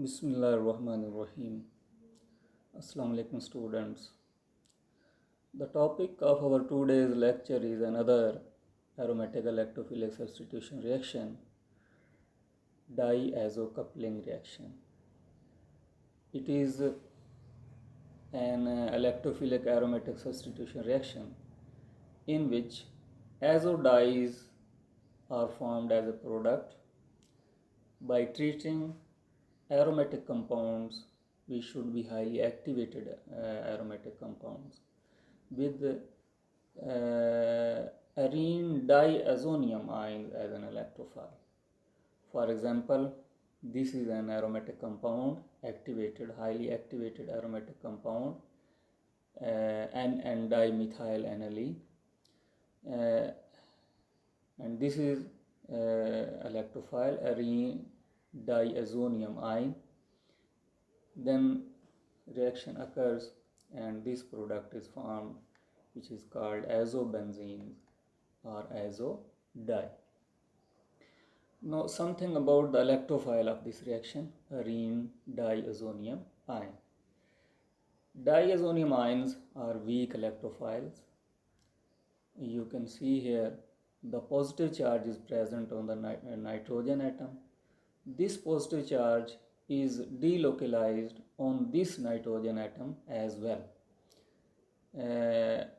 Bismillahirrahmanirrahim. Assalamu alaikum students. The topic of our today's lecture is another aromatic electrophilic substitution reaction, diazo coupling reaction. It is an electrophilic aromatic substitution reaction in which azo dyes are formed as a product by treating aromatic compounds. We should be highly activated aromatic compounds with arene diazonium ions as an electrophile. For example, this is an aromatic compound, highly activated aromatic compound, N-dimethyl-aniline, and this is electrophile arene diazonium ion. Then reaction occurs and this product is formed, which is called azobenzene or azo dye. Now something about the electrophile of this reaction, arene diazonium ion. Diazonium ions are weak electrophiles. You can see here the positive charge is present on the nitrogen atom. This positive charge is delocalized on this nitrogen atom as well.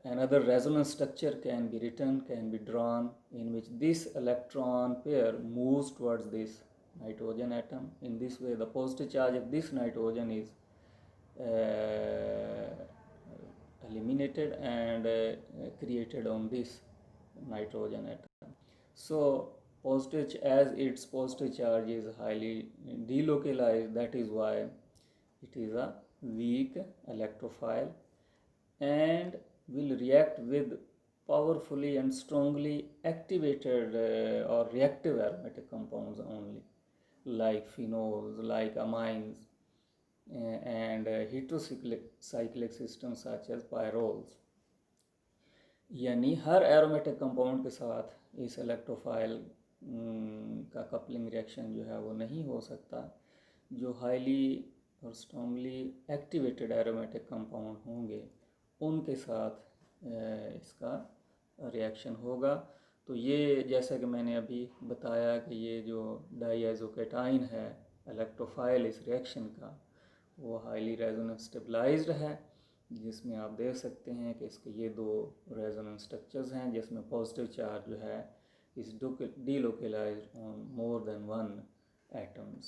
Another resonance structure can be drawn in which this electron pair moves towards this nitrogen atom. In this way, the positive charge of this nitrogen is eliminated and created on this nitrogen atom. So as its positive charge is highly delocalized, that is why it is a weak electrophile and will react with powerfully and strongly activated or reactive aromatic compounds only, like phenols, like amines, and heterocyclic systems such as pyrols. यानी हर aromatic compound के साथ इस electrophile का coupling reaction जो है वो नहीं हो सकता. जो हाईली और स्ट्रांगली एक्टिवेटेड एरोमेटिक कंपाउंड होंगे उनके साथ इसका रिएक्शन होगा. तो ये जैसा कि मैंने अभी बताया कि ये जो डाइएज़ोकेटाइन है इलेक्ट्रोफाइल इस रिएक्शन का, वो हाईली रेजोनेंस स्टेबलाइज्ड है, जिसमें आप देख सकते हैं कि इसके ये दो रेजोनेंस स्ट्रक्चर्स हैं जिसमें पॉजिटिव चार्ज जो है is delocalized on more than one atoms.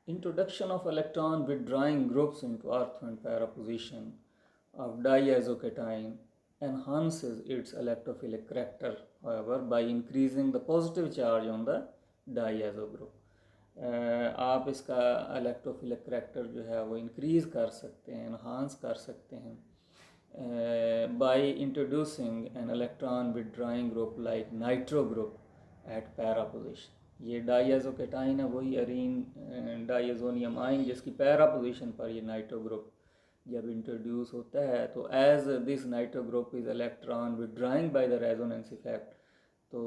Introduction of electron withdrawing groups into ortho and para position of diazocation enhances its electrophilic character, however, by increasing the positive charge on the diazo group. आप इसका electrophilic character जो है वो increase कर सकते हैं, enhance कर सकते हैं by introducing an electron withdrawing group like nitro group at para position. ये डाइएज़ोकेटाइन है, वही अरीन डाइएज़ोनियम आइन जिसकी पैरा पोजीशन पर ये नाइट्रो ग्रुप जब इंट्रोड्यूस होता है, तो as this nitro group is electron withdrawing by the resonance effect, तो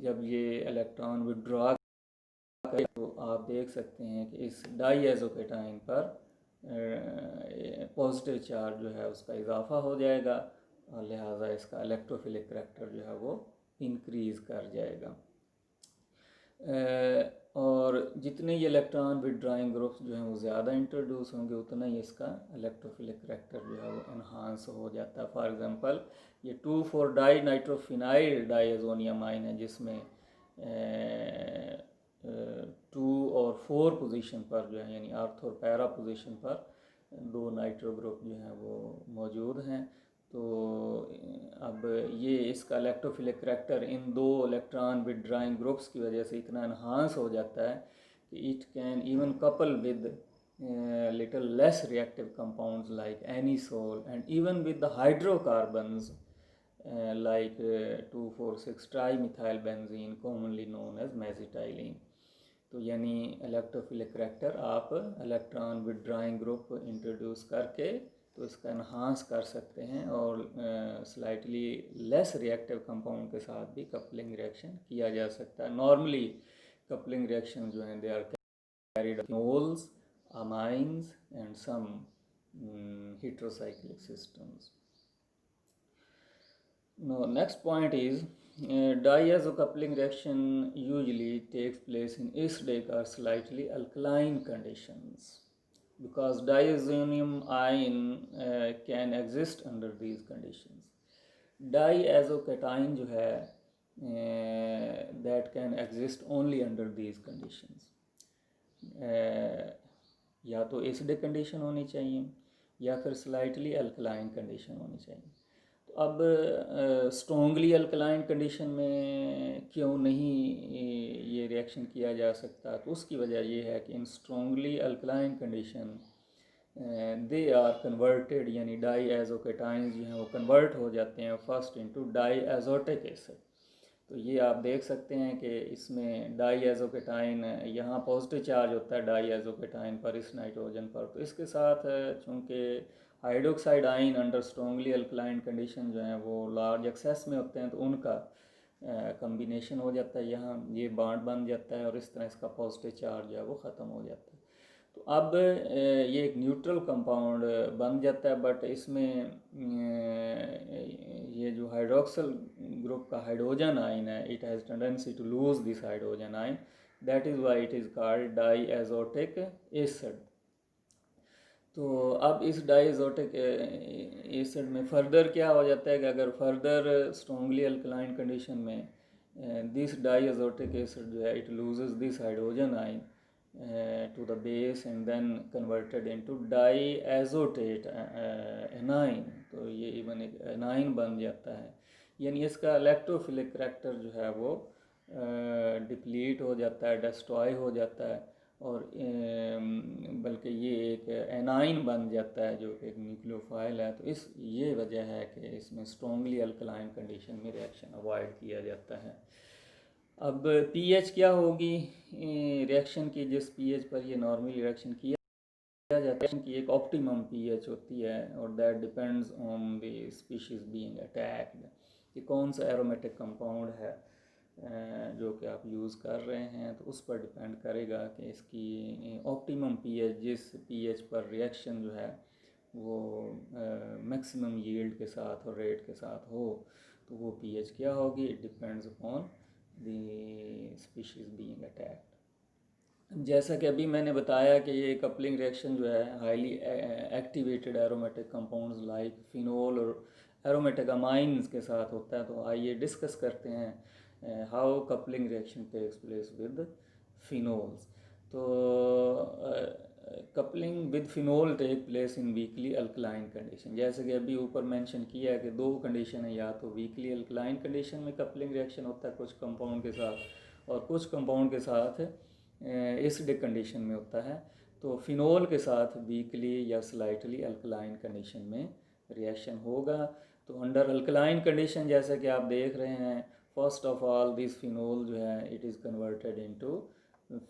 जब ये इलेक्ट्रॉन विदड्रॉ तो आप देख सकते हैं कि इस डाइएज़ोकेटाइन पर पॉजिटिव चार्ज जो है उसका इजाफा हो जाएगा और लिहाजा इसका इलेक्ट्रोफिलिक करैक्टर जो है वो इंक्रीज़ कर जाएगा. और जितने ये इलेक्ट्रॉन विदड्रॉइंग ग्रुप्स जो हैं वो ज़्यादा इंट्रोड्यूस होंगे उतना ही इसका इलेक्ट्रोफिलिक करैक्टर जो है वो एनहांस हो जाता है. फॉर एग्जांपल ये 2,4-डाई नाइट्रोफिनाइल डाइएज़ोनियम आइन है जिसमें 2 और 4 पोजीशन पर जो है यानी आर्थो और पैरा पोजीशन पर दो नाइट्रो ग्रुप जो हैं वो मौजूद हैं. तो अब ये इसका इलेक्ट्रोफिलिक करैक्टर इन दो इलेक्ट्रॉन विदड्रॉइंग ग्रुप्स की वजह से इतना एनहांस हो जाता है कि it can even couple with little less reactive compounds like anisole and even with the hydrocarbons like 2,4,6-trimethyl-benzene commonly known as मेजिटाइलिन. तो यानी इलेक्ट्रोफिलिक करैक्टर आप इलेक्ट्रॉन विदड्रॉइंग ग्रुप इंट्रोड्यूस करके तो इसका इन्हांस कर सकते हैं और स्लाइटली लेस रिएक्टिव कंपाउंड के साथ भी कपलिंग रिएक्शन किया जा सकता है। नॉर्मली कपलिंग रिएक्शन जो हैं they are carried phenols, amines and some heterocyclic systems. Now next point is diazo coupling reaction usually takes place in acidic or slightly alkaline conditions because diazonium ion can exist under these conditions. Diazocation जो है that can exist only under these conditions. या तो acidic condition होनी चाहिए या फिर slightly alkaline condition होनी चाहिए। तो अब स्ट्रॉन्गली अल्कलाइन कंडीशन में क्यों नहीं ये रिएक्शन किया जा सकता, तो उसकी वजह ये है कि in strongly alkaline condition they are converted, यानी डाईएज़ोकेटाइंस जो हैं वो कन्वर्ट हो जाते हैं फर्स्ट इनटू डाईएज़ोटिक एसिड। तो ये आप देख सकते हैं कि इसमें डाईएज़ोकेटाइन यहाँ पॉजिटिव चार्ज होता है डाईएज़ोकेटाइन पर इस नाइट्रोजन पर, तो इसके साथ चूँकि hydroxide ion under strongly alkaline condition जो हैं वो लार्ज एक्सेस में होते हैं, तो उनका कम्बिनेशन हो जाता है, यहाँ ये बॉन्ड बन जाता है और इस तरह इसका पॉजिटिव चार्ज जो है वो ख़त्म हो जाता है। तो अब ये एक न्यूट्रल कंपाउंड बन जाता है, बट इसमें ये जो हाइड्रोक्सिल ग्रुप का हाइड्रोजन आयन है, it has tendency to lose this hydrogen ion, that is why it is called diazotic acid. तो अब इस डाईएज़ोटिक एसिड में फर्दर क्या हो जाता है कि अगर फर्दर स्ट्रॉन्गली अल्कलाइन कंडीशन में दिस डाईएज़ोटिक एसिड जो है it loses this hydrogen ion to the base and then converted into diazotate anion, तो ये इवन एक एनाइन बन जाता है, यानी इसका इलेक्ट्रोफिलिक करैक्टर जो है वो डिप्लीट हो जाता है, डिस्ट्रॉय हो जाता है, और बल्कि ये एक एनाइन बन जाता है जो कि एक न्यूक्लियोफाइल है। तो ये वजह है कि इसमें स्ट्रॉन्गली अल्कलाइन कंडीशन में रिएक्शन अवॉइड किया जाता है। अब पीएच क्या होगी रिएक्शन की, जिस पीएच पर ये नॉर्मली रिएक्शन किया जाता है कि एक ऑप्टिमम पीएच होती है, और that depends on the species being attacked, कि कौन सा एरोमेटिक कंपाउंड है जो कि आप यूज़ कर रहे हैं, तो उस पर डिपेंड करेगा कि इसकी ऑप्टिमम पीएच, जिस पीएच पर रिएक्शन जो है वो मैक्सिमम यील्ड के साथ और रेट के साथ हो, तो वो पीएच क्या होगी, it depends upon the species being attacked. जैसा कि अभी मैंने बताया कि ये कपलिंग रिएक्शन जो है highly activated aromatic compounds like phenol और एरोमेटिक अमाइंस के साथ होता है। तो आइए डिस्कस करते हैं how coupling reaction takes place with phenols. तो coupling with phenol take place in weakly alkaline condition. जैसे कि अभी ऊपर मेंशन किया है कि दो कंडीशन है, या तो वीकली अल्कलाइन कंडीशन में कपलिंग रिएक्शन होता है कुछ कंपाउंड के साथ, और कुछ कंपाउंड के साथ एसिडिक कंडीशन में होता है। तो फिनोल के साथ वीकली या स्लाइटली अल्कलाइन कंडीशन में रिएक्शन होगा। तो अंडर अल्कलाइन कंडीशन जैसे कि आप देख रहे हैं, first of all this phenol जो है it is converted into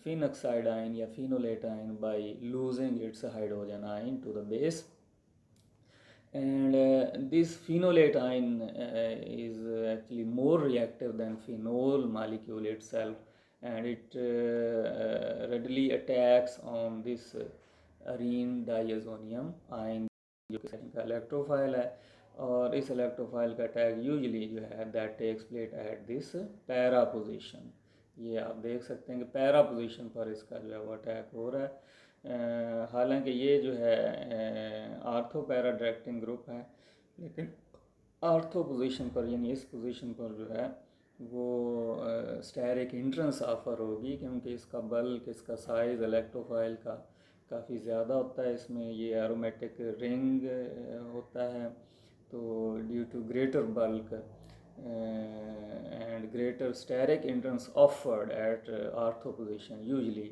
phenoxide ion या phenolate ion by losing its hydrogen ion to the base, and this phenolate ion is actually more reactive than phenol molecule itself, and it readily attacks on this arene diazonium ion जो कि का electrophile है, और इस electrophile का attack usually जो है that takes place at this para position. ये आप देख सकते हैं कि पैरा पोजीशन पर इसका जो है वो अटैक हो रहा है। हालांकि ये जो है आर्थो पैरा डायरेक्टिंग ग्रुप है, लेकिन आर्थो पोजीशन पर यानी इस पोजीशन पर जो है वो स्टेरिक हिंड्रेंस ऑफर होगी, क्योंकि इसका बल्क, इसका साइज़ इलेक्ट्रोफाइल का काफ़ी ज़्यादा होता है। इसमें ये एरोमेटिक रिंग होता है, तो due to greater bulk and greater steric hindrance offered at ortho position, usually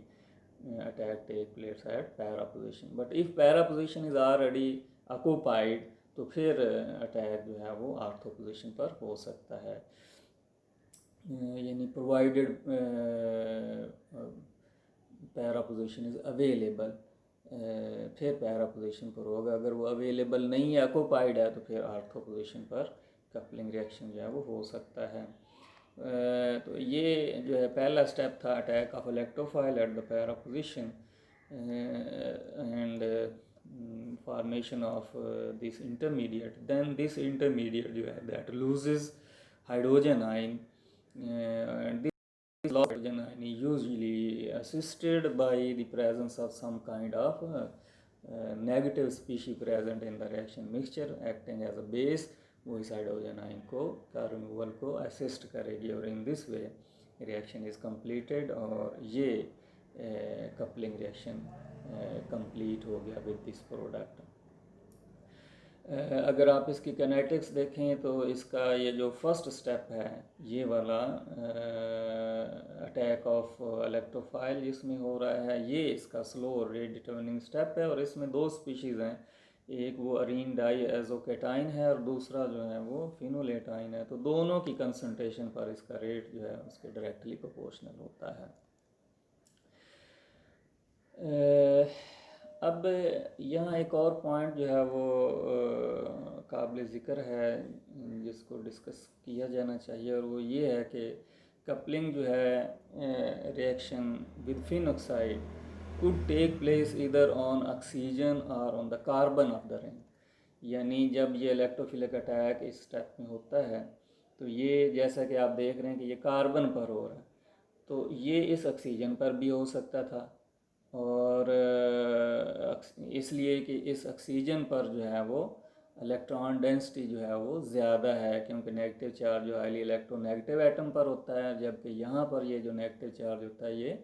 attack take place at para position, but if para position is already occupied तो फिर अटैक जो है वो आर्थो पोजीशन पर हो सकता है, यानी provided para position is available. फिर पैरा पोजीशन पर होगा। अगर वो अवेलेबल नहीं है, ऑक्यूपाइड है, तो फिर आर्थो पोजीशन पर कपलिंग रिएक्शन जो है वो हो सकता है। तो ये जो है पहला स्टेप था attack of electrophile at the para position and formation of this intermediate. Then this intermediate जो है that loses hydrogen ion and this loss of hydrogen ion is usually assisted by the presence of some kind of negative species present in the reaction mixture acting as a base. वो इस hydrogen ion को का removal को assist करेगी और in this way reaction is completed और ये coupling reaction complete हो गया विद दिस प्रोडक्ट। अगर आप इसकी काइनेटिक्स देखें तो इसका ये जो फर्स्ट स्टेप है ये वाला अटैक ऑफ इलेक्ट्रोफाइल जिसमें हो रहा है, ये इसका स्लो रेट डिटर्मिनिंग स्टेप है और इसमें दो स्पीशीज़ हैं, एक वो अरीन डाई एजोकेटाइन है और दूसरा जो है वो फिनोलेटाइन है। तो दोनों की कंसंट्रेशन पर इसका रेट जो है उसके डायरेक्टली प्रोपोर्शनल होता है। अब यहाँ एक और पॉइंट जो है वो काबिल ज़िक्र है जिसको डिस्कस किया जाना चाहिए और वो ये है कि कपलिंग जो है reaction with phenoxide could take place इधर ऑन ऑक्सीजन और on the carbon of the ring. यानी जब ये इलेक्ट्रोफिलिक अटैक इस स्टेप में होता है तो ये जैसा कि आप देख रहे हैं कि ये कार्बन पर हो रहा है, तो ये इस ऑक्सीजन पर भी हो सकता था और इसलिए कि इस ऑक्सीजन पर जो है वो इलेक्ट्रॉन डेंसिटी जो है वो ज़्यादा है क्योंकि नेगेटिव चार्ज जो हाईली इलेक्ट्रोनेगेटिव एटम पर होता है, जबकि यहाँ पर ये जो नेगेटिव चार्ज होता है ये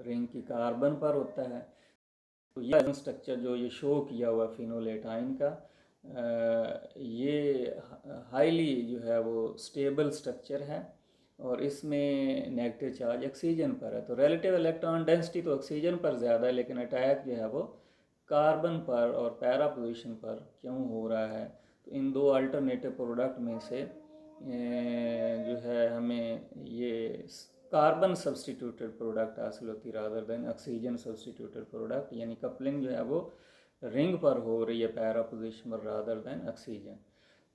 रिंग की कार्बन पर होता है। तो ये स्ट्रक्चर जो ये शो किया हुआ फिनोलेटाइन का ये हाईली जो है वो स्टेबल स्ट्रक्चर है और इसमें नेगेटिव चार्ज ऑक्सीजन पर है। तो रिलेटिव इलेक्ट्रॉन डेंसिटी तो ऑक्सीजन पर ज़्यादा है लेकिन अटैक जो है वो कार्बन पर और पैरा पोजीशन पर क्यों हो रहा है। तो इन दो अल्टरनेटिव प्रोडक्ट में से जो है हमें ये कार्बन सब्सटीट्यूटेड प्रोडक्ट हासिल होती rather than oxygen substituted product, यानी कपलिंग जो है वो रिंग पर हो रही है पैरा पोजीशन पर रादर देन ऑक्सीजन।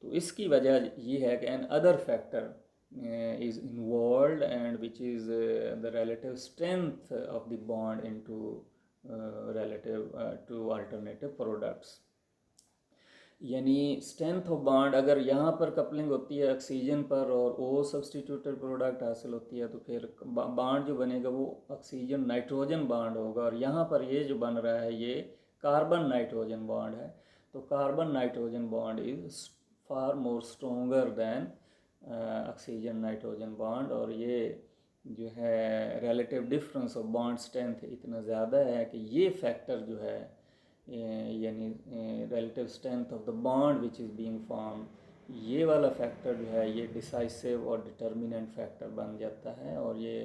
तो इसकी वजह ये है कि another factor is involved and which is the relative strength of the bond into relative to alternative products। यानी स्ट्रेंथ ऑफ बॉन्ड अगर यहाँ पर कपलिंग होती है ऑक्सीजन पर और ओ सब्सटीट्यूटेड प्रोडक्ट हासिल होती है तो फिर बॉन्ड जो बनेगा वो ऑक्सीजन नाइट्रोजन बॉन्ड होगा और यहाँ पर ये जो बन रहा है ये कार्बन नाइट्रोजन बॉन्ड है। तो carbon nitrogen bond is far more stronger than oxygen nitrogen bond और ये जो है relative difference of bond strength इतना ज़्यादा है कि ये फैक्टर जो है यानी relative strength of the bond which is being form, ये वाला फैक्टर जो है ये डिसाइसिव और डिटर्मिनेंट फैक्टर बन जाता है और ये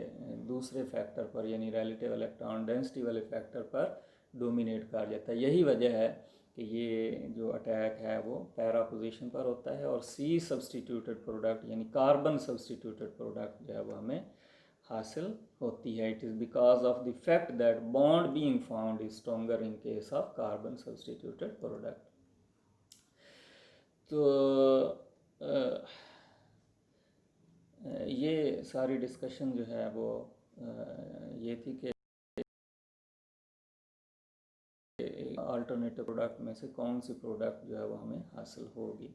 दूसरे फैक्टर पर यानी रिलेटिव इलेक्ट्रॉन डेंसिटी वाले फैक्टर पर डोमिनेट कर जाता है। यही वजह है कि ये जो अटैक है वो पैरा पोजीशन पर होता है और सी सब्सटीट्यूटेड प्रोडक्ट यानी कार्बन सब्सटीट्यूटेड प्रोडक्ट जो है वो हमें हासिल होती है। It is because of the fact that bond being found is stronger in case of carbon substituted product. तो ये सारी डिस्कशन जो है वो ये थी कि अल्टरनेटिव प्रोडक्ट में से कौन सी प्रोडक्ट जो है वो हमें हासिल होगी।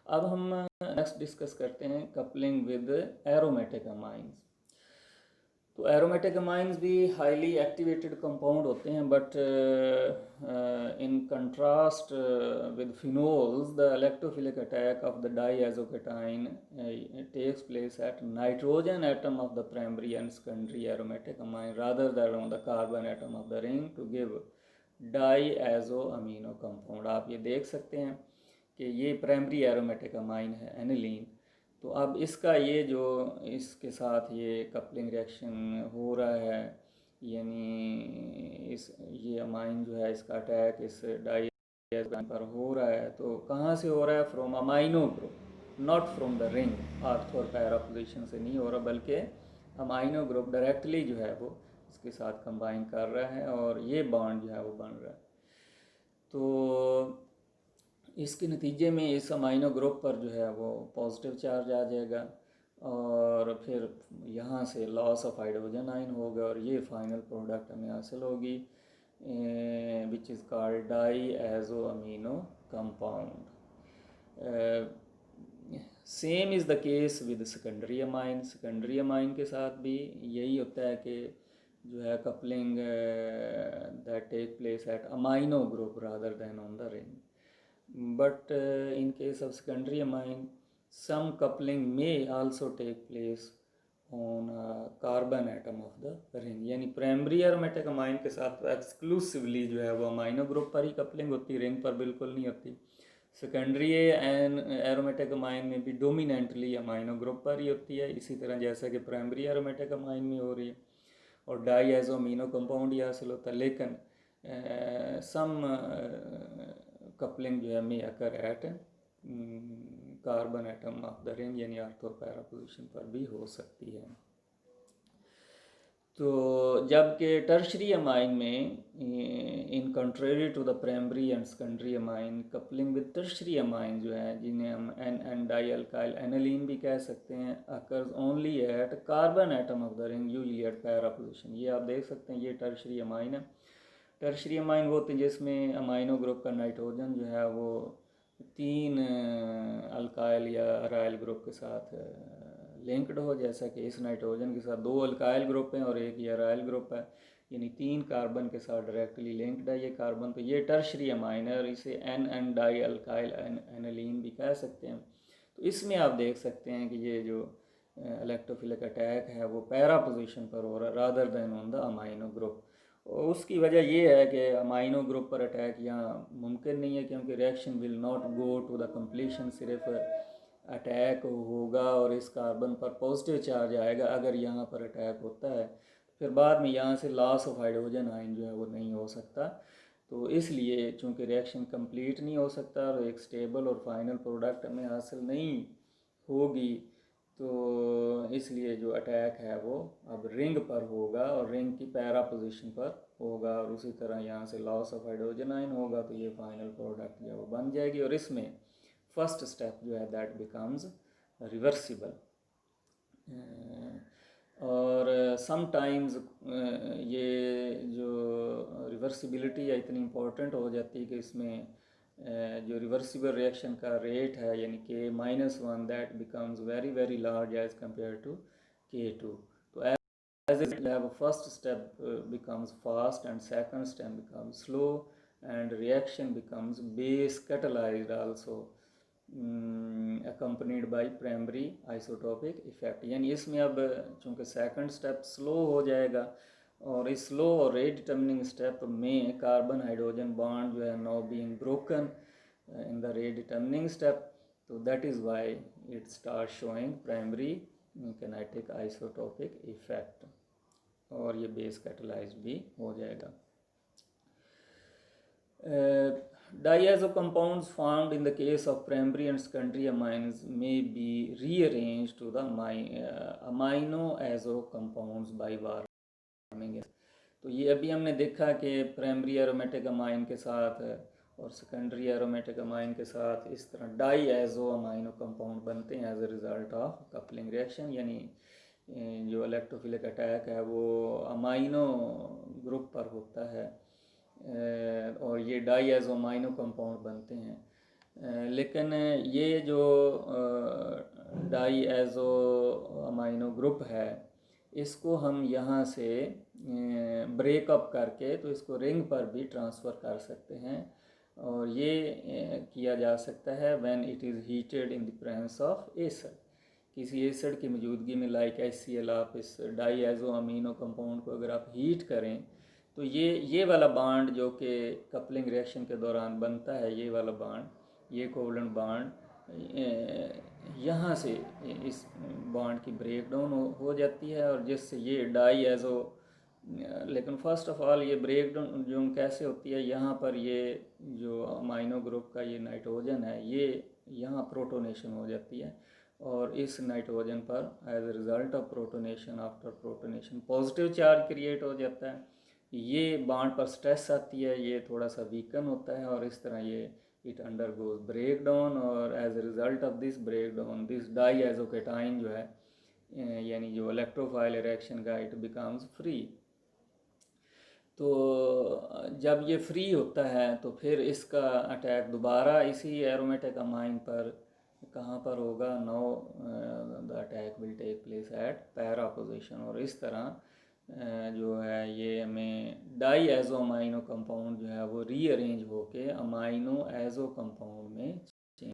अब हम नेक्स्ट डिस्कस करते हैं कपलिंग विद एरोमेटिक अमाइंस। तो एरोमेटिक अमाइंस भी हाईली एक्टिवेटेड कंपाउंड होते हैं but in contrast with phenols the electrophilic attack of the diazocation takes place at nitrogen atom of the primary and secondary aromatic amine rather than on the carbon atom of the ring to give diazo amino compound. आप ये देख सकते हैं कि ये primary aromatic amine है aniline. तो अब इसका ये जो इसके साथ ये कपलिंग रिएक्शन हो रहा है यानी इस ये अमाइन जो है इसका अटैक इस डाईएजो पर हो रहा है। तो कहाँ से हो रहा है? From amino group, not from the ring ortho और पैरा पोजीशन से नहीं हो रहा बल्कि अमाइनो ग्रुप डायरेक्टली जो है वो इसके साथ कंबाइन कर रहा है और ये बॉन्ड जो है वो बन रहा है। तो इसके नतीजे में इस अमाइनो ग्रुप पर जो है वो पॉजिटिव चार्ज आ जाएगा और फिर यहाँ से लॉस ऑफ हाइड्रोजन आयन होगा और ये फाइनल प्रोडक्ट हमें हासिल होगी which is called diazo amino compound. Same is the case with secondary amine. Secondary amine के साथ भी यही होता है कि जो है coupling that take place at amino group rather than on the ring, but in case of secondary amine some coupling may also take place on carbon atom of the ring। यानी प्राइमरी एरोमेटिक अमाइन के साथ exclusively जो है वो amino group पर ही coupling होती, ring पर बिल्कुल नहीं होती। सेकेंडरी एंड एरोमेटिक अमाइन में भी डोमिनेंटली अमाइनो ग्रुप पर ही होती है, इसी तरह जैसा कि प्राइमरी एरोमेटिक अमाइन में हो रही है। और डाईएज़ो अमीनो कंपाउंड ही हासिल होता है, लेकिन सम कपलिंग जो है में occur at carbon atom of the ring यानी अर्थ और पैरा पोजीशन पर भी हो सकती है। तो जबकि टर्शरी अमाइन में in contrary to the primary and secondary amine coupling with tertiary amine जो है जिन्हें हम एन डाई अल्काइल एनालीन भी कह सकते हैं occurs only at carbon atom of the ring usually at para position. ये आप देख सकते हैं, ये टर्शरी अमाइन है। टर्शरी अमाइन वो होते हैं जिसमें अमाइनो ग्रुप का नाइट्रोजन जो है वो 3 अल्काइल या अराइल ग्रुप के साथ लिंक्ड हो, जैसा कि इस नाइट्रोजन के साथ 2 अल्काइल ग्रुप हैं और एक ये अराइल ग्रुप है, यानी 3 कार्बन के साथ डायरेक्टली लिंक्ड है ये कार्बन। तो ये टर्शरी अमाइन है और इसे एन डाई अल्काइल एनालीन भी कह सकते हैं। तो इसमें आप देख सकते हैं कि ये जो इलेक्ट्रोफिलिक अटैक है वो पैरा पोजीशन पर हो रहा है rather than on the amino group. और उसकी वजह ये है कि अमाइनो ग्रुप पर अटैक यहाँ मुमकिन नहीं है, क्योंकि reaction will not go to the completion. सिर्फ अटैक होगा और इस कार्बन पर पॉजिटिव चार्ज आएगा। अगर यहाँ पर अटैक होता है फिर बाद में यहाँ से लॉस ऑफ हाइड्रोजन आयन जो है वो नहीं हो सकता। तो इसलिए चूँकि रिएक्शन कंप्लीट नहीं हो सकता और एक स्टेबल और फाइनल प्रोडक्ट हमें हासिल नहीं होगी, तो इसलिए जो अटैक है वो अब रिंग पर होगा और रिंग की पैरा पोजीशन पर होगा और उसी तरह यहाँ से लॉस ऑफ हाइड्रोजन आयन होगा। तो ये फाइनल प्रोडक्ट जो है वो बन जाएगी और इसमें फर्स्ट स्टेप जो है दैट बिकम्स रिवर्सिबल। और समटाइम्स ये जो रिवर्सिबिलिटी है इतनी इम्पोर्टेंट हो जाती है कि इसमें जो रिवर्सिबल रिएक्शन का रेट है यानी K-1 that becomes very very large as compare to K2। तो as it have first step becomes fast and second step becomes slow and reaction becomes base catalyzed also accompanied by primary isotopic effect। यानी इसमें अब चूँकि second step slow हो जाएगा और इस slow और रेट डिटर्मिनिंग स्टेप में कार्बन हाइड्रोजन बॉन्ड जो है now being broken in the rate determining step, तो that is why it start showing primary kinetic isotopic effect और ये बेस कैटलाइज्ड भी हो जाएगा। Diazo compounds formed in the case of primary and secondary amines may be rearranged to the amino-azo compounds by warming। तो ये अभी हमने देखा कि प्राइमरी एरोमेटिक अमाइन के साथ और सेकेंडरी एरोमेटिक अमाइन के साथ इस तरह डाईएज़ो अमाइनो कंपाउंड बनते हैं as a result of coupling reaction. यानी जो इलेक्ट्रोफिलिक अटैक है वो अमाइनो ग्रुप पर होता है और ये डाईएज़ो अमाइनो कंपाउंड बनते हैं। लेकिन ये जो डाईएज़ो अमाइनो ग्रुप है इसको हम यहाँ से ब्रेकअप करके तो इसको रिंग पर भी ट्रांसफ़र कर सकते हैं और ये किया जा सकता है when it is heated in the presence of acid. किसी एसिड की मौजूदगी में लाइक HCl आप इस डाईएज़ो अमीनो कंपाउंड को अगर आप हीट करें तो ये वाला बांड जो कि कपलिंग रिएक्शन के दौरान बनता है, ये वाला बांड, ये कोवलेंट बांड यहाँ से इस बांड की ब्रेक डाउन हो जाती है और जिससे ये डाईएज़ो, लेकिन फर्स्ट ऑफ ऑल ये ब्रेक डाउन जो कैसे होती है, यहाँ पर ये जो अमाइनो ग्रुप का ये नाइट्रोजन है ये यहाँ प्रोटोनेशन हो जाती है और इस नाइट्रोजन पर as a result of protonation, after protonation positive charge create हो जाता है। ये बॉन्ड पर स्ट्रेस आती है, ये थोड़ा सा वीकन होता है और इस तरह ये इट अंडरगोज ब्रेक डाउन, और as a result of this break down this diazocation जो है यानी जो इलेक्ट्रोफाइल रिएक्शन का, इट बिकम्स फ्री। तो जब ये फ्री होता है तो फिर इसका अटैक दोबारा इसी एरोमेटिक अमाइन पर कहाँ पर होगा, no the attack will take place at para position, और इस तरह जो है ये हमें डाई एजो अमाइनो कंपाउंड जो है वो रीअरेंज होके अमाइनो एजो कंपाउंड में चेंज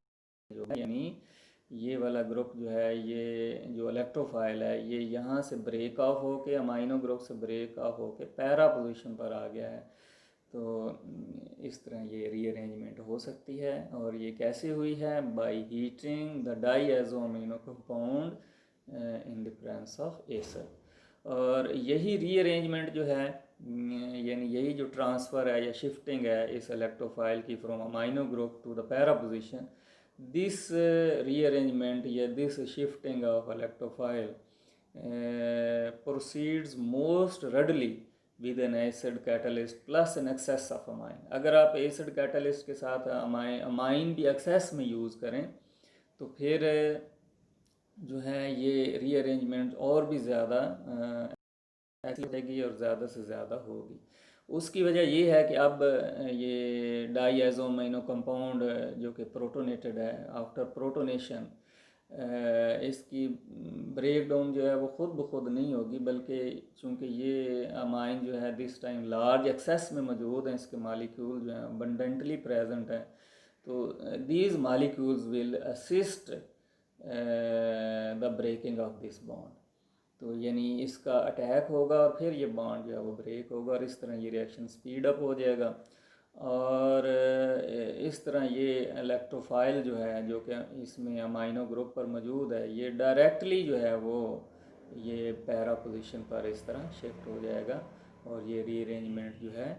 होगा। यानी ये वाला ग्रुप जो है, ये जो इलेक्ट्रोफाइल है, ये यहाँ से ब्रेक ऑफ होके अमाइनो ग्रुप से ब्रेक ऑफ होके पैरा पोजीशन पर आ गया है। तो इस तरह ये रीअरेंजमेंट हो सकती है। और ये कैसे हुई है, by heating the diazo amino compound in the presence of acid. और यही रीअरेंजमेंट जो है यानी यही जो ट्रांसफ़र है या शिफ्टिंग है इस इलेक्ट्रोफाइल की from amino group to the para position, this rearrangement या this shifting of electrophile proceeds most readily with an acid catalyst plus an excess of amine। अगर आप एसिड कैटलिस्ट के साथ अमाइन भी एक्सेस में यूज़ करें तो फिर जो है ये रीअरेंजमेंट और भी ज़्यादा ऐसी रहेगी और ज़्यादा से ज़्यादा होगी। उसकी वजह ये है कि अब ये डाईएजो अमीनो कंपाउंड जो कि प्रोटोनेटेड है, आफ्टर प्रोटोनेशन इसकी ब्रेक डाउन जो है वो खुद ब खुद नहीं होगी, बल्कि चूँकि ये अमाइन जो है दिस टाइम लार्ज एक्सेस में मौजूद हैं, इसके मालिक्यूल जो हैं अबंडेंटली प्रेजेंट हैं, तो these molecules will assist the breaking of this bond. तो यानी इसका अटैक होगा और फिर ये बॉन्ड जो है वो ब्रेक होगा और इस तरह ये रिएक्शन स्पीड अप हो जाएगा। और इस तरह ये इलेक्ट्रोफाइल जो है जो कि इसमें अमाइनो ग्रुप पर मौजूद है, ये डायरेक्टली जो है वो ये पैरा पोजीशन पर इस तरह शिफ्ट हो जाएगा और ये रीअरेंजमेंट जो है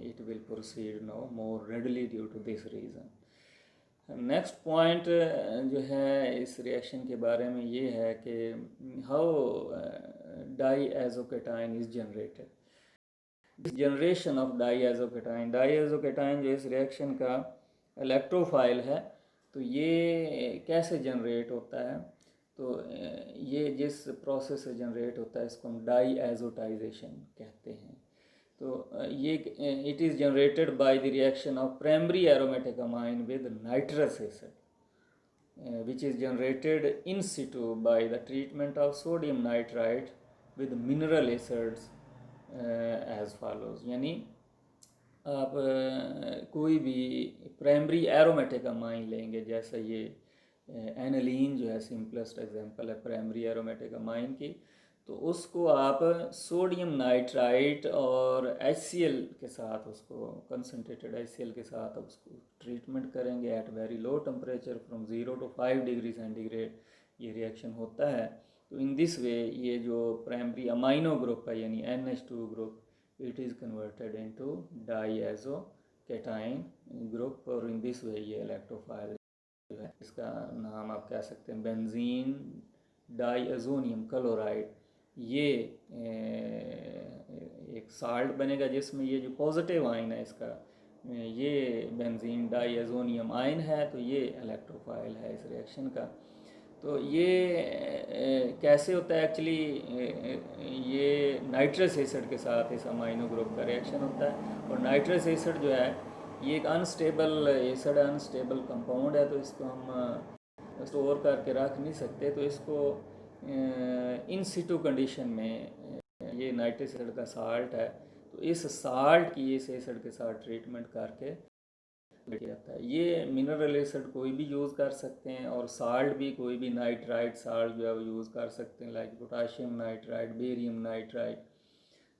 it will proceed now more readily due to this reason. Next point जो है इस रिएक्शन के बारे में ये है कि how diazocation is generated. Generation of diazocation जो इस रिएक्शन का इलेक्ट्रोफाइल है, तो ये कैसे जनरेट होता है, तो ये जिस प्रोसेस से जनरेट होता है इसको हम डाईएज़ोटाइजेशन कहते हैं। तो ये it is generated by the reaction of primary aromatic amine with nitrous acid which is generated in situ by the treatment of sodium nitrite with mineral acids as follows. यानी आप कोई भी प्राइमरी एरोमेटिक अमाइन लेंगे, जैसे ये aniline जो है simplest example है प्राइमरी एरोमेटिक अमाइन की, तो उसको आप सोडियम नाइट्राइट और HCl के साथ उसको कंसनट्रेटेड HCl के साथ उसको ट्रीटमेंट करेंगे at very low temperature from 0 to 5 degree centigrade ये रिएक्शन होता है। तो इन दिस वे ये जो प्राइमरी अमाइनो ग्रुप है यानी NH2 group, it is converted into diazocation group, और इन दिस वे ये इलेक्ट्रोफाइल जो है इसका नाम आप कह सकते हैं बेंजीन डाईएज़ोनियम क्लोराइड। ये एक साल्ट बनेगा जिसमें ये जो पॉजिटिव आयन है इसका ये बेंजीन डाईएज़ोनियम आयन है, तो ये इलेक्ट्रोफाइल है इस रिएक्शन का। तो ये कैसे होता है एक्चुअली, ये नाइट्रस एसिड के साथ इस अमाइनो ग्रुप का रिएक्शन होता है, और नाइट्रस एसिड जो है ये एक अनस्टेबल एसिड अनस्टेबल कंपाउंड है, तो इसको हम स्टोर करके रख नहीं सकते, तो इसको इन सिटू कंडीशन में ये नाइट्रस एसिड का साल्ट है, तो इस साल्ट की इस एसिड के साथ ट्रीटमेंट करके जाता है। ये मिनरल एसिड कोई भी यूज़ कर सकते हैं और साल्ट भी कोई भी नाइट्राइट साल्ट जो है वो यूज़ कर सकते हैं, like potassium nitrite, barium nitrite,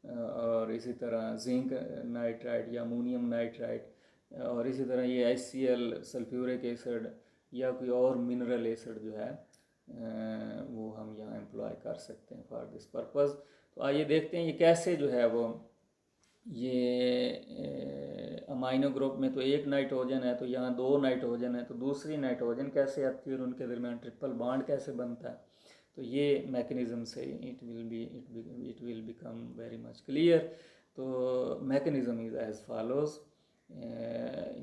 और इसी तरह जिंक नाइट्राइट या अमोनियम नाइट्राइट, और इसी तरह ये HCl सल्फ्यूरिक एसिड या कोई और मिनरल एसिड जो है वो हम यहाँ एम्प्लॉय कर सकते हैं फॉर दिस पर्पज़। तो आइए देखते हैं ये कैसे जो है वो ये अमाइनो ग्रुप में तो एक नाइट्रोजन है, तो यहाँ दो नाइट्रोजन है, तो दूसरी नाइट्रोजन कैसे आती है और उनके दरमियान ट्रिपल बॉन्ड कैसे बनता है। तो ये मैकेनिज़्म से it will become very much clear. तो मैकेनिज़्म इज़ एज फॉलोज,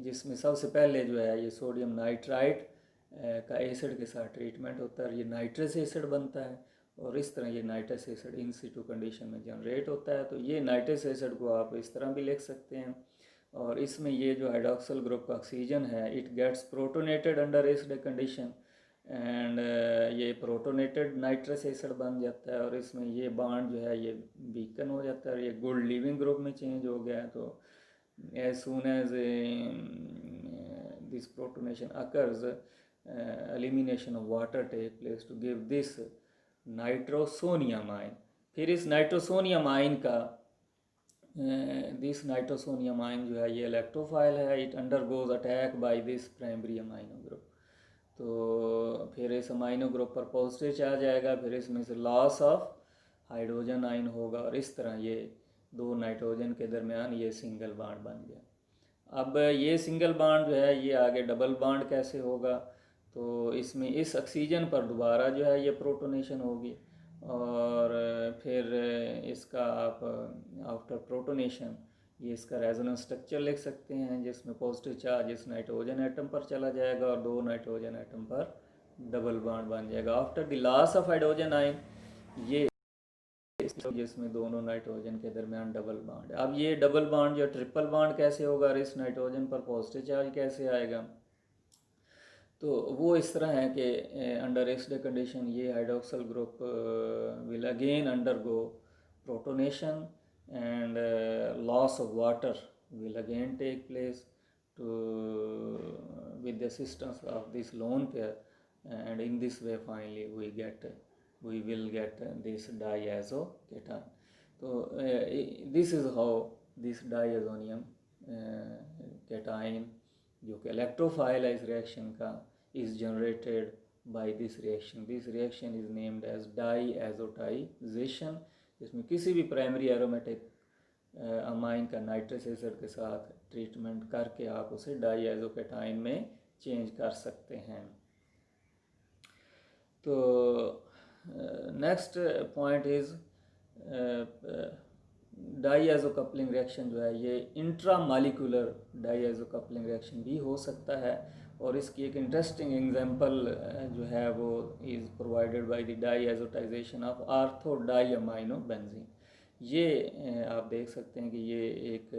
जिसमें सबसे पहले जो है ये सोडियम नाइट्राइट का एसिड के साथ ट्रीटमेंट होता है, ये नाइट्रस एसिड बनता है और इस तरह ये nitrous acid in Situ condition में जनरेट होता है। तो ये नाइट्रस एसिड को आप इस तरह भी लिख सकते हैं। और इसमें ये जो हाइड्रोक्सिल ग्रुप का ऑक्सीजन है it gets protonated under acid condition and ये प्रोटोनेटेड नाइट्रस एसिड बन जाता है और इसमें ये बॉन्ड जो है ये वीकन हो जाता है और ये गुड लिविंग ग्रुप में चेंज हो गया है। तो as soon as this protonation occurs, elimination of water take place to give this nitrosonium ion. फिर इस नाइट्रोसोनियम आयन का दिस नाइट्रोसोनियम आयन जो है ये इलेक्ट्रोफाइल है, it undergoes attack by this primary amino group. तो फिर इस अमाइनो ग्रुप पर पॉजिटिव चार्ज आएगा, फिर इसमें से लॉस ऑफ हाइड्रोजन आयन होगा और इस तरह ये दो नाइट्रोजन के दरमियान ये सिंगल बॉन्ड बन गया। अब ये सिंगल बॉन्ड जो है ये आगे डबल बॉन्ड कैसे होगा, तो इसमें इस ऑक्सीजन पर दोबारा जो है ये प्रोटोनेशन होगी और फिर इसका आप आफ्टर प्रोटोनेशन ये इसका रेजोनेंस स्ट्रक्चर लिख सकते हैं, जिसमें पॉजिटिव चार्ज इस नाइट्रोजन एटम पर चला जाएगा और दो नाइट्रोजन एटम पर डबल बॉन्ड बन जाएगा। After the loss of hydrogen ion ये जिसमें दोनों नाइट्रोजन के दरमियान डबल बॉन्ड। अब ये डबल बॉन्ड या ट्रिपल बॉन्ड कैसे होगा और इस नाइट्रोजन पर पॉजिटिव चार्ज कैसे आएगा, तो वो इस तरह है कि अंडर एसिड कंडीशन ये hydroxyl group will again undergo protonation and loss of water will again take place to with the assistance of this lone pair, and in this way finally we will get this diazocation. So this is how this diazonium cation जो कि electrophile है इस reaction का is generated by this reaction. This reaction is named as diazotization. इसमें किसी भी primary aromatic amine का nitrous acid के साथ ट्रीटमेंट करके आप उसे डाईएजोकेटाइन में चेंज कर सकते हैं। तो next point is diazo coupling reaction जो है ये इंट्रामॉलिक्यूलर डाईएजो कपलिंग रिएक्शन भी हो सकता है और इसकी एक इंटरेस्टिंग एग्जांपल जो है वो is provided by the diazotization of ortho di amino benzene. ये आप देख सकते हैं कि ये एक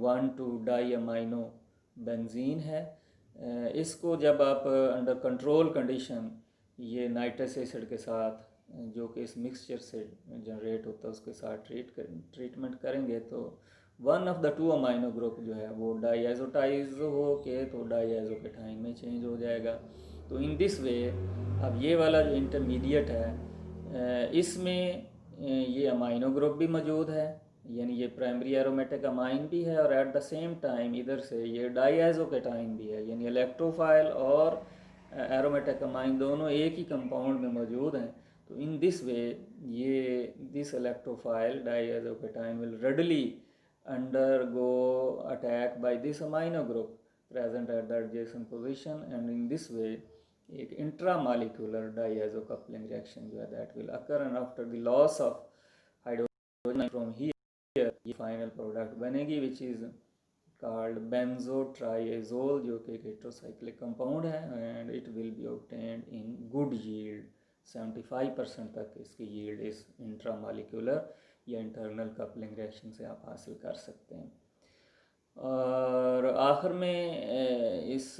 1,2 डाई अमाइनो बेंजीन है। इसको जब आप अंडर कंट्रोल कंडीशन ये नाइट्रस एसिड के साथ जो कि इस मिक्सचर से जनरेट होता है उसके साथ ट्रीटमेंट करेंगे तो one of the two amino group जो है वो डाईएजोटाइज हो के तो डाईएजोकेटाइन में चेंज हो जाएगा। तो इन दिस वे अब ये वाला जो इंटरमीडिएट है इसमें ये अमाइनो ग्रुप भी मौजूद है, यानी ये प्राइमरी एरोमेटिक अमाइन भी है और एट द सेम टाइम इधर से ये डाईएजोकेटाइन भी है, यानी इलेक्ट्रोफाइल और एरोमेटिक अमाइन दोनों एक ही कंपाउंड में मौजूद हैं। तो इन दिस वे ये this electrophile diazocation will readily undergo attack by this amino group present at the adjacent position, and in this way एक intramolecular diazo-coupling reaction जो है that will occur, and after the loss of hydrogen from here ये final product बनेगी which is called benzotriazole जो कि एक heterocyclic compound है and it will be obtained in good yield। 75% तक इसकी yield इस intramolecular या इंटरनल कपलिंग रिएक्शन से आप हासिल कर सकते हैं। और आखिर में इस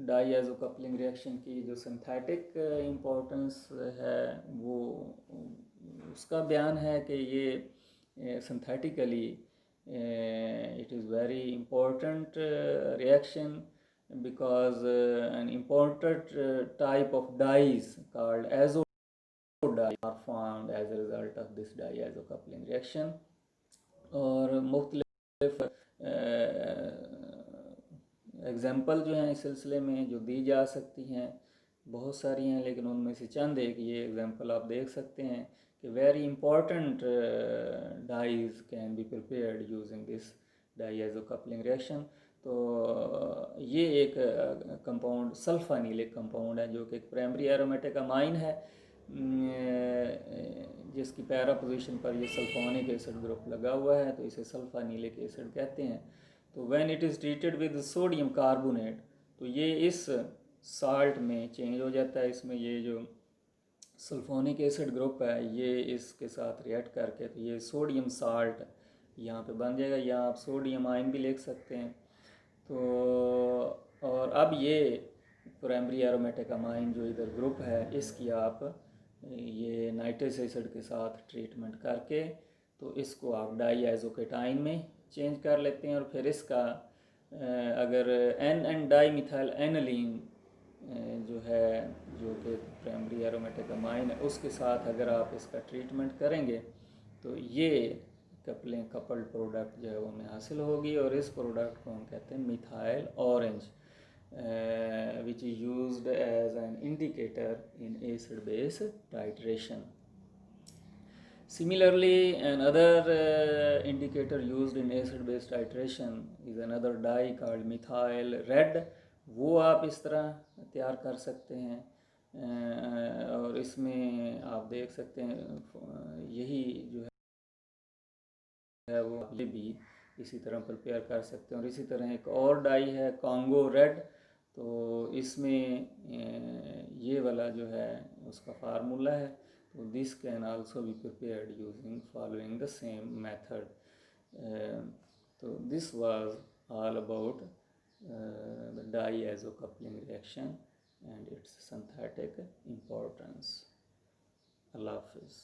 डाईएजो कपलिंग रिएक्शन की जो सिंथेटिक इम्पोर्टेंस है वो उसका बयान है कि ये synthetically it is very important reaction because an important type of dyes called azo dye are formed as a result of this diazo coupling reaction। और मुख्तलिफ एग्जाम्पल जो हैं इस सिलसिले में जो दी जा सकती हैं बहुत सारी हैं, लेकिन उनमें से चंद एक ये एग्जाम्पल आप देख सकते हैं कि very important dyes can be prepared using this diazo coupling reaction. तो ये एक कंपाउंड सल्फानीलिक कंपाउंड है जो कि एक प्राइमरी एरोमेटिक अमाइन है जिसकी पैरा पोजीशन पर ये सल्फोनिक एसिड ग्रुप लगा हुआ है, तो इसे सल्फानीलिक एसिड कहते हैं. तो when it is treated with sodium carbonate तो ये इस साल्ट में चेंज हो जाता है. इसमें ये जो सल्फोनिक एसिड ग्रुप है ये इसके साथ रिएक्ट करके तो ये सोडियम साल्ट यहाँ पे बन जाएगा, या आप सोडियम आयन भी लिख सकते हैं. तो और अब ये प्राइमरी एरोमेटिक अमाइन जो इधर ग्रुप है इसकी आप ये नाइट्रस एसिड के साथ ट्रीटमेंट करके तो इसको आप डाईएज़ोकेटाइन में चेंज कर लेते हैं. और फिर इसका अगर एन डाई मिथाइल एनालीन जो है जो कि प्राइमरी एरोमेटिक अमाइन है उसके साथ अगर आप इसका ट्रीटमेंट करेंगे तो ये कपल्ड प्रोडक्ट जो है वो हमें हासिल होगी. और इस प्रोडक्ट को हम कहते हैं methyl orange which is used as an indicator in acid base titration. Similarly, another indicator used in acid base titration is another dye called methyl red. वो आप इस तरह तैयार कर सकते हैं और इसमें आप देख सकते हैं यही जो है वो ये भी इसी तरह प्रिपेयर कर सकते हैं. और इसी तरह एक और डाई है कॉन्गो रेड, तो इसमें ये वाला जो है उसका फार्मूला है. तो this can also be prepared using following the same method. तो this was all about the diazo coupling reaction and its synthetic importance. अल्लाह हाफिज़.